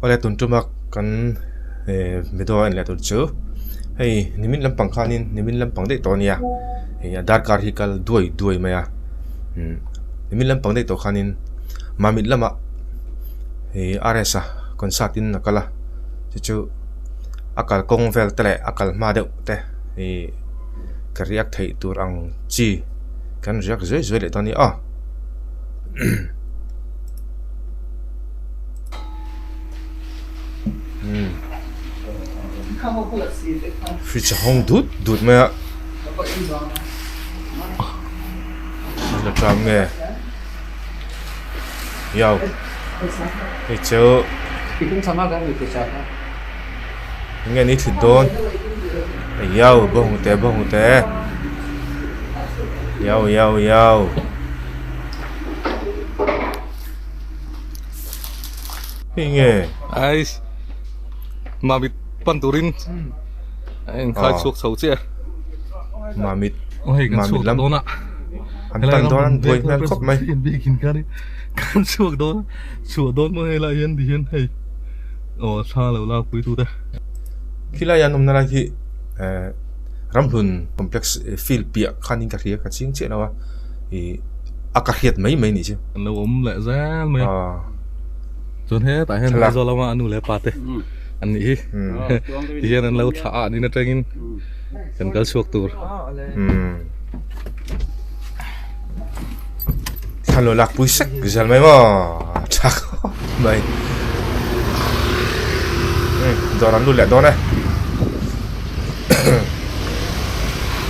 ole tun tumak kan medo an le tun chu hei nimin lampang khanin nimin lampang de to nia hei dar kar hi kal duai maya nimin lampang de to khanin mamit lama hei aresa konsatin nakala chu akal kong vel tele akal ma de te hei kariak thei tur ang chi kan riak zoi le to ni a phi cha hong dut maya la tram nge yao hei chu cũng sama kan itu siapa nghe ni thịt đôn yao bông tê yao nghe ai mà bị panturin anh khai suộc xấu chứ mamit ôi cái suộc lắm đó nè anh tan đó anh đuổi men khóc mày hiền bị kinh cái đấy cái suộc đó mới là hiền thì hiền hay xa lâu lao quý tu đây khi lại anh hôm nay thì ramlun complex feel bịa khanin cái cái chiếng chuyện nào thì akahiat mấy nị chứ lâu ốm lại ra mấy cho thế tại hiện giờ là mà anh nuôi pate anh ý thì hiện lâu thả đi nó trengin cần cái suộc tu Kalau lak pusak bisa mai mo chak mai doran lu le don này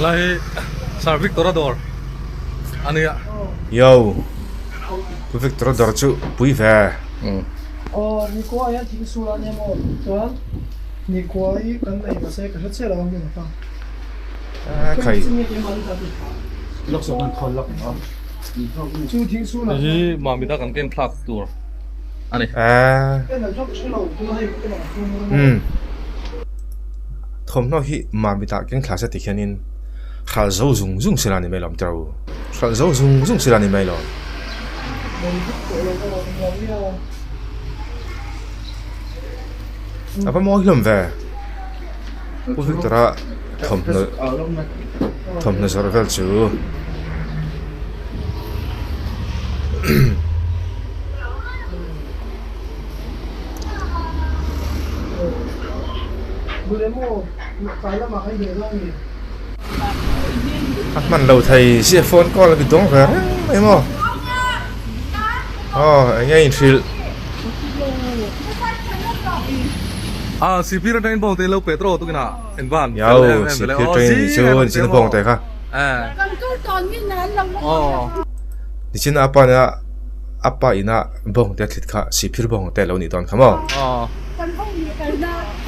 lại sao Victorador anh ấy yo Victorador chu pui ve ni ko ayan ti sura ne mo to ni ko ai kan nei ma se ka se la ngi na pa khai lúc sau mình thôi lúc đó chu thi su la thì mà mình đã cần cái plug tour anh ấy cái là chok chu lo tu hai cái là thom no hi ma mi ta ken class ti khianin khal zo zung sila ni mai lam tau khal zo zung sila ni mai lo apa mo hilom ve u Victora thom no zor vel chu man lâu thầy xe phone con là bị tốn về em mò anh ấy thì CP ra train bong telo Petro tu kena envan yao CP train chu xin bong te kha di chin apa ina bong te thlit kha CP bong te lo ni ton khamo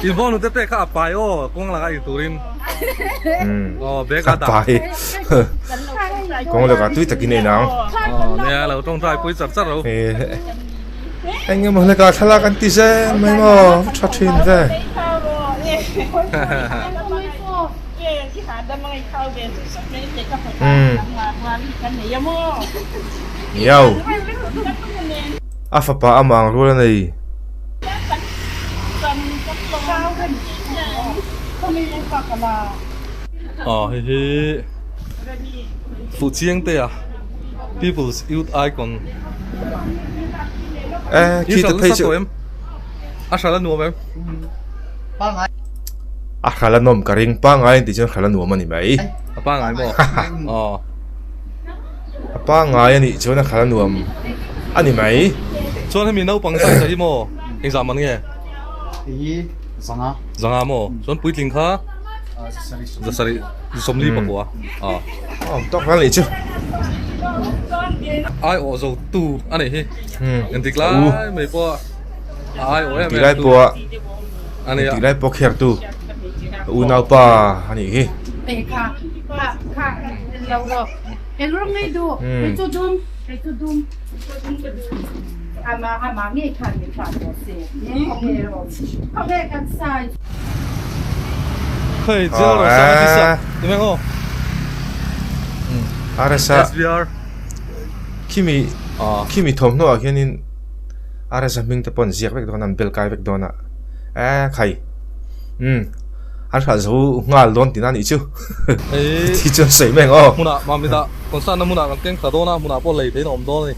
Invon udah teh kak apa yo, kong laga iturin. Beka dah. Apa? Kong laga tu tak kini nang. Nih lalu trong trai pui sar lo. Anh em laga thala kan ti se, mai mo chatrin ve. Yao. Apa pa amang rula nei. Phụ chiang tê à, People's Youth Icon. Khi tập thấy chứ. Sao là nuông em? Khá là nôm cả riêng pa ngay thì chứ khá là nuông mà nị mấy. Pa ngay bộ. Pa ngay nị chứ nó khá là nuông. Anh nị mấy. Cho nên mình nấu bằng sao vậy mò? Anh sao mà nghe? thì zanga Zanga mo, son pui ting kha. Zasari, somli pa ko Tóc ra lại chứ. Ai ở dầu tu, anh này hi. Anh tikla mấy po. Ai ở em. Tikla po. Anh này. Tikla po kher tu. Unau pa, anh này hi. Kha, lâu rồi. Em rong ngay do, em cho dum. Ama nghe khăn mình phản một xe. Không ngheกันsai. Hey, giờ rồi sao đi sao? Đi mấy cô? Arasa. SVR. Kimi thom no khianin ara sa ming te pon ziak vek don an bel kai vek dona khai an kha zo ngal don tin an ichu ấy ti chon sei meng o muna mà mình ta còn sao nó muna còn tiếng khá đó na muna bỏ lấy thế nó ổn đó này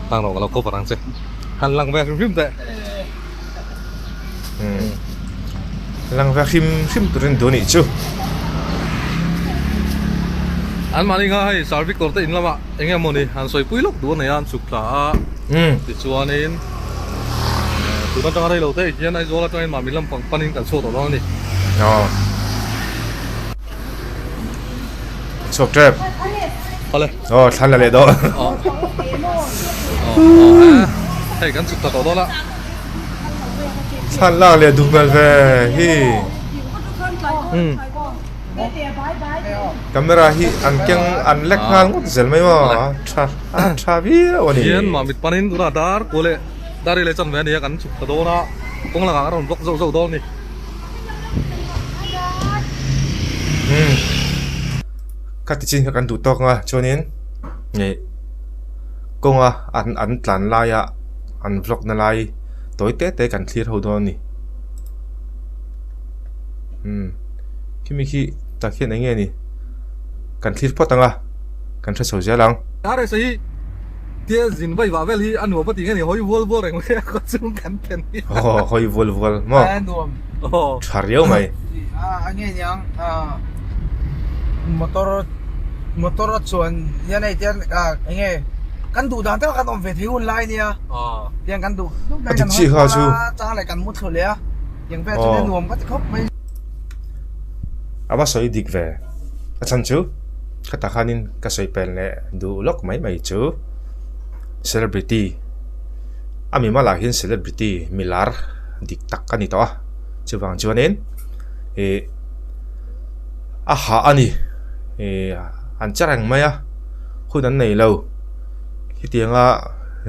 tăng nó là câu phần ăn chứ hành lăng về phim tệ lang va khim turin doni chu anh mà đi ngay hay sao biết có tên lắm ạ anh em muốn đi hắn xoay cuối lúc đua này ăn sụp cả thì cho nên tụi nó cho đây lâu thế hiện nay do là cho nên mà mình làm bằng panin cả số đó đi chok trap thôi than la le do hay cái sụp cả đó là than la le du mal ve hi camera hi an kyang an lek ngal ngot zel mai ma tra vi oni hiện mà mình panin tụi nó dar cố lệ dar lên chân về đi cái sụp cả đó là cũng là cái rồng block dâu dâu đó đi các ti chin kan du tok nga chonin nge konga an tlan lai ya an vlog na lai toy te kan clear ho don ni kimi khi ta khian anh nghe ni kan clear potanga kan tha so ja lang dar ấy sahih tia zin vai va vel hi anu pa ti nge ni hoi vol reng le ko chung kan pen ni hoi vol mo thar yo mai anh nghe nhang motor chuan ya nei tian anh nghe kan du dan ta kan om ve thiun lai nia tiang kan du chi ha chu cha lại kan mu thul le yang ve chu nuam ka khop mai aba soi dik ve achan chu khata khanin ka soi pel le du lok mai chu celebrity ami mala hin celebrity milar dik tak ani to chuwang chuanin ha ani an charang maya khun an nei lo hi tianga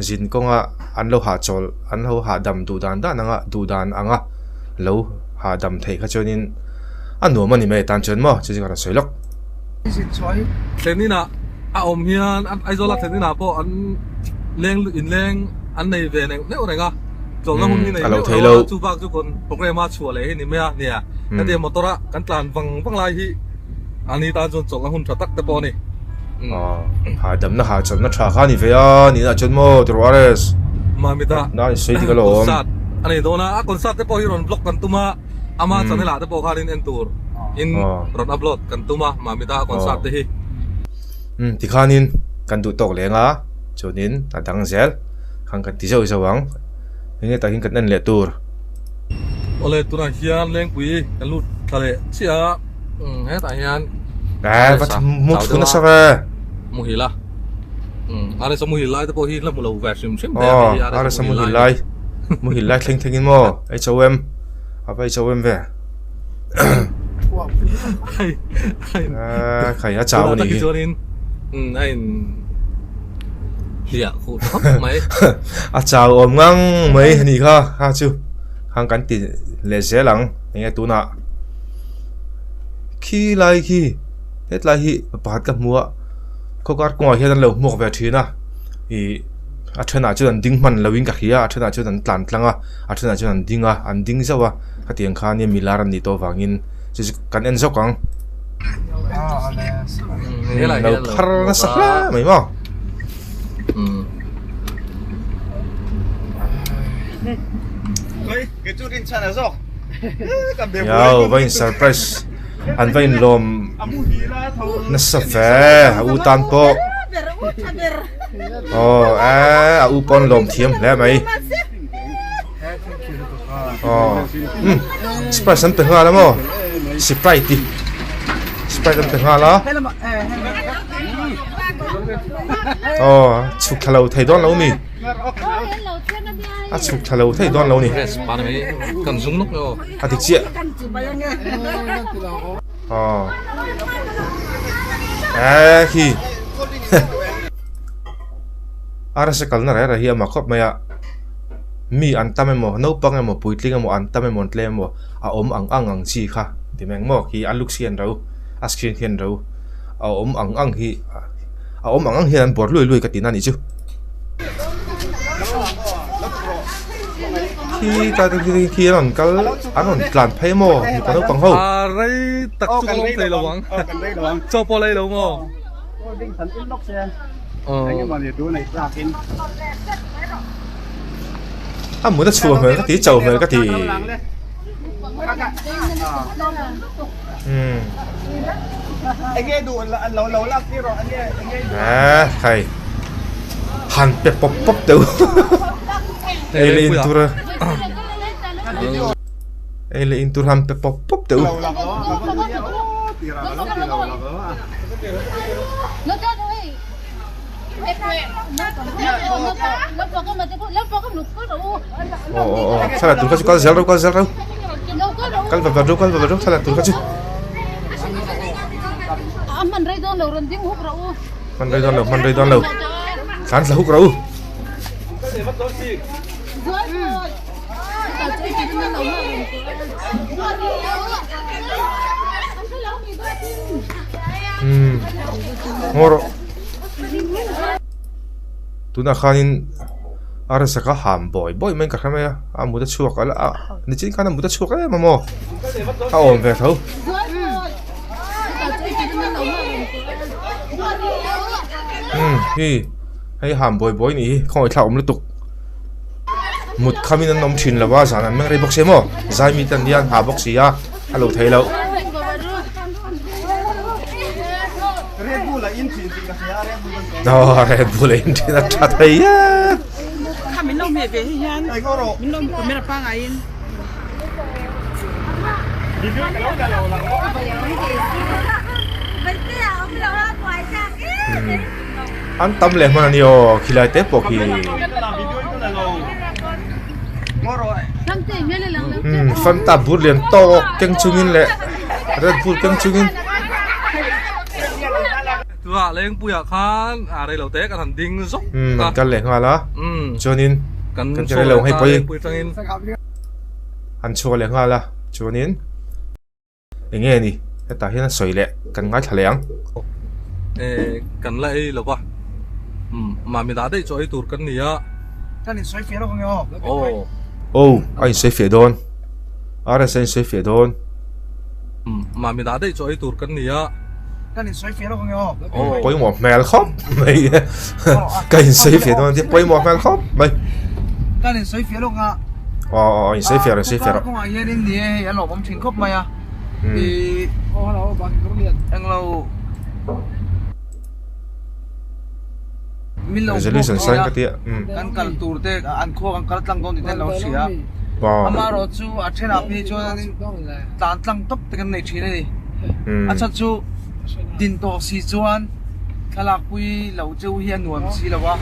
jin konga an lo ha chol an ho ha dam du dan da nanga du dan anga lo ha dam thei kha chonin an no mani me tan chon mo chi ka soilok thế nên là om hiền anh isola thế nên là po anh leng in leng anh này về này nếu này à rồi nó muốn như này nếu chú bác chú còn program mà chùa lấyนี่ไม่เนี่ยแต่เดี๋ยวมอเตอร์กันตลาดฟังไล่ที่อันนี้ตาจนจงแล้วหุ่นตักแต่ปอนี่ha dam na ha chon na tha kha ni ve ya ni na chon mo Torres มาไม่ได้ na sei ti ka lo อันนี้โดนนะคอนเสิร์ตแต่ปอที่รอนบล็อกกันตุ้มอามาจันทร์ละแต่ปอคารินเอ็นตูร์อินรอนอัพโหลดกันตุ้มมาไม่ได้คอนเสิร์ตที่ti khanin kan du tok lenga chonin ta dang zel khang kan ti zo wang nge ta hin kan nan le tur ole tu na hian leng pui kan lut thale chia he ta hian va mu tu na sa ve mu hi la are sa mu hi lai ta po hi la mu lo va sim de are sa mu hi lai thleng in mo ai chom abai chom ve khai a chao ni ai dạ khu thấp mấy chào ôm ngang mấy ni kha ha chu hang kan ti le se lang nge tu na khi lai khi hết lai hi pat ka mua ko kar ko hian lo mok ve thina i athana chu an ding man lowing ka khia athana chu an tlan tlanga athana chu an dinga an ding zawa ka tiang kha ni milar an ni to wangin chu kan en zokang thế là lo khar na sakla mai mo cái chút in chăn ở rồi yo vain surprise an vain lom na sa fe u tan po u pon lom thiam le mai surprise an pe nga la mo surprise an pe nga la chuk thalo thai don lo mi chuk thalo thai don lo ni bạn ấy cần súng lúc rồi tik chia khi ara se kalna ra hi ma khop maya mi an tam mo no pang mo puitling mo an tam mo tle mo a om ang chi kha ti meng mo khi an luk sian ro a screen hian ro a ang hi a ang hian bor lui ka tin ani chu khi ta khi an tlan phai mo ni pa no pang ho rai tak chu long thei lo wang cho po lai lo mo đinh thần in lốc xe anh mà liệt đuôi này ra kinh muốn ta chua hơn cái tí trầu hơn cái thì anh nghe đùa là lâu lâu lắm kia rồi anh nghe thầy hàn bẹp bóp đâu Ele intura Ele intura hàn bẹp bóp đâu Salah tu kasih zel đâu Kal baru salah tu kasih Man ray don lo ron ding huk ro man ray don lo kan sa huk ro ngoro tuna khanin ara saka ham boy men ka khame a muda chuak ala ni chin kana muda chuak e mamo a om ve tho hi hay ham boy ni khoi thla om lutuk mut khamin an nom thin lawa zan an meng rei box emo zai mi tan dian ha box ya alo thailo Red Bull là in thuyền thì là Red Bull in thuyền là chặt thấy á mình nông về hiền anh có rồi mình nông của mình là ba ngày anh tâm lệ mà nhiều khi lại tết bỏ khi phân tạp bút liền to căng chung in lệ Red Bull căng chung in tua lên bùi khan đây lâu té cả thằng đinh dốc căn lệ hoa lá cho nên căn cho nên lâu hay bơi anh chua lệ hoa là cho nên nghe đi cái ta hiện soi lệ căn ngái thà lẹng căn lại lâu quá mà mình đã đây cho ấy tụt căn này á ta nên xoay phía đâu không nhau anh xoay phía đòn ara sen xoay phía đòn mà mình đã đây cho ấy tụt căn này á ta nên xoay phía đâu không nhau bơi một mèo khóc mày cái xoay phía đòn thì bơi một mèo khóc mày ta nên xoay phía đâu ngạ anh xoay phía rồi không ai yên đi anh lộc ông chỉnh khóc mày à thì anh lâu resolution sang cái tiệt kan kal tur te an kho kan kal tlang don te lo sia ama ro chu a thena phe cho tan tlang top te kan nei thine ni acha chu din to si chuan thalak pui lo chu hian nuam si lawa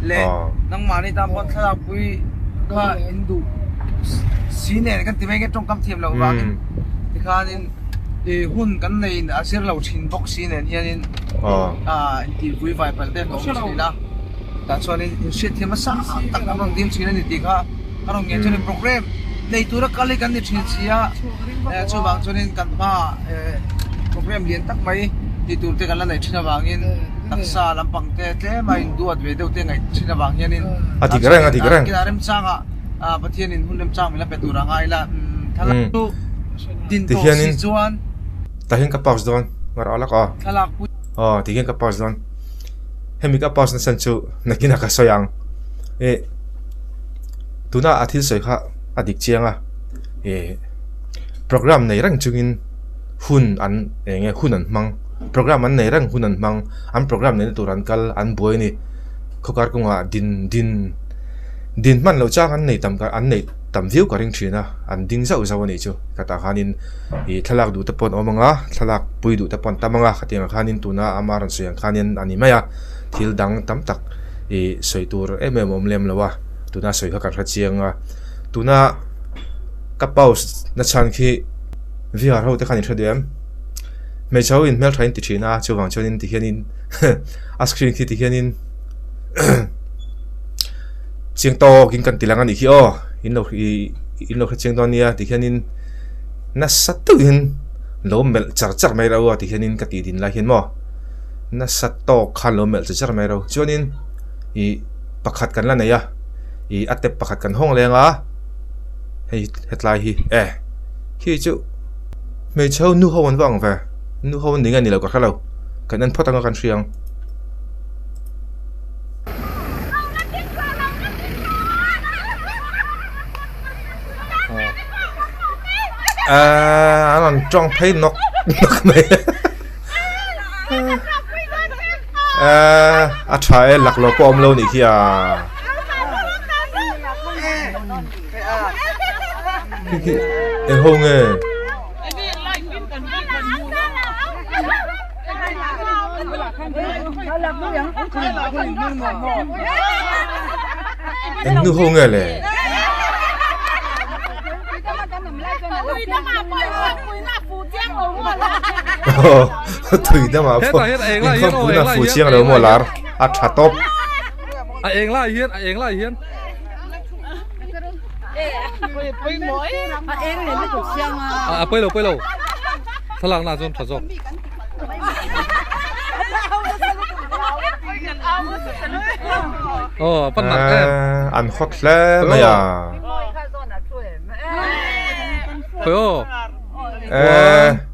le nang mani tam pon thalak pui kha hindu si ne kan ti mai ke tong kam thiam lo wa ti khanin hun kan nei a sir lo thin box si ne hianin ti pui vai pal te lo si la ta cho nên shit thì mà sao tắc nó bằng điểm chín này thì cả nó nghe cho nên program này tôi đã cali cái này chín chia cho bằng cho nên cần pa program liên tắc mấy thì tôi thấy cái này chín là bằng in tắc xa làm bằng thế mà in duat về đâu thế này chín là bằng in thì cái này cái làm sang bắt thiên in hun làm sang mình là phải tu ra ngay là thằng tu tin to si chuan ta hiện cái pause don ngar ala ka thalak thì hiện cái pause don hemi ka pause na san chu nakina ka soyang tuna athil soi kha adik chianga program nei rang chungin hun an nge hun an mang program an nei rang hun an mang an program nei turan kal an boy ni khokar kunga din man lo chang an nei tam ka an nei tam view ka ring thina an ding zau zau ani chu kata khanin thalak du te pon omanga thalak pui du te pon tamanga khatinga khanin tuna amaran soyang khanin ani maya thil dang tam tak soitur emom lem lawa tuna soi kha kha chianga tuna ka pause na chan khi vr ho te khani thadem me chau in mel thain ti thina chuwang chonin ti hianin a screen khi ti hianin chiang to king kan tilang ani hi in lo chiang don nia ti hianin na satu in lo mel char mai raw ti hianin ka ti din la hian mo na sat to khan lo mel char mai raw chuanin I pakhat kan la nei a I atep pakhat kan hong lenga hei hetlai hi khi chu me chau nu ho an wang ve nu ho ni nga ni lo ka khalo kan an photanga kan hriang anh trong thấy nóc này trái lạc lò bom lâu này kia em không nghe em nu không nghe lệ thủy đó mà hết rồi hết anh lại không cũng là phụ chiang đâu mà là chả top anh lại hiên bây lâu thằng làng nào thật rồi bắt nặng em ăn hot lẽ mày à thôi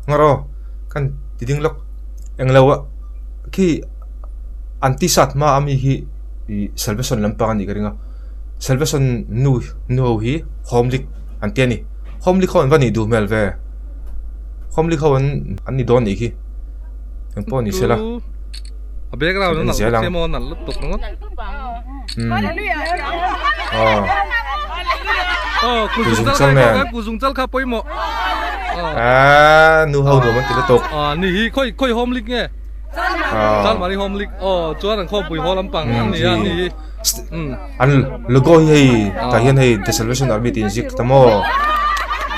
ngaro kan tiding lok ang lawa ki anti sat ma ami hi salvation lampang ni karinga salvation nu hi homlik antiani homlik khon vani du mel ve homlik khon ani don ni ki ang po ni sela background nó là xem nó lấp tục nó cú dùng chân khá bôi mọ nu hầu nữa mình tiếp tục nỉ khơi home league nghe chân mà đi home league chúa thằng kho bùi ho lắm bằng nỉ anh logo hay ta hiện hay the salvation army tin zik tamo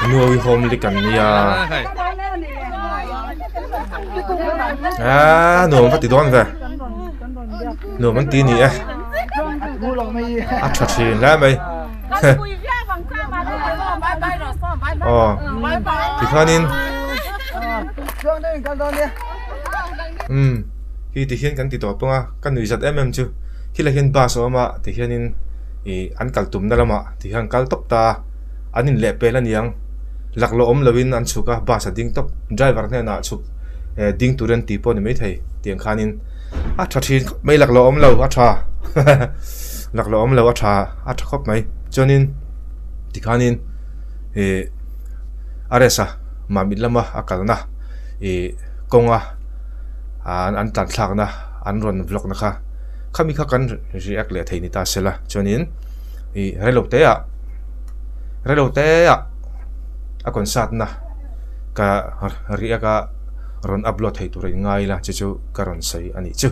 nu hầu home league kan nia nu phát tidon về nu mình tin nè thật thì lá mày thì khoan in khi thì hiện cái thì tổ bông cái người giật em chứ khi là hiện ba số mà thì hiện in anh cắt tụm đó mà thì hiện cắt tóc ta anh in lẹ pe là niang lạc lỗ lovin anh chụp cả ba sát ding tóc driver này nã chụp ding turen tipo này mấy thầy tiếng khoan in thật thì mấy lạc lỗ lâu cha lạc lỗ lâu cha khóc mấy cho nên thì khoan in aresa mà mình làm akal na konga an tan thak na an ron vlog na kha khami kha kan react le theini ta sela chonin relo te a kon sat na ka ria ka ron upload thei tur ngai la chu karon sai ani chu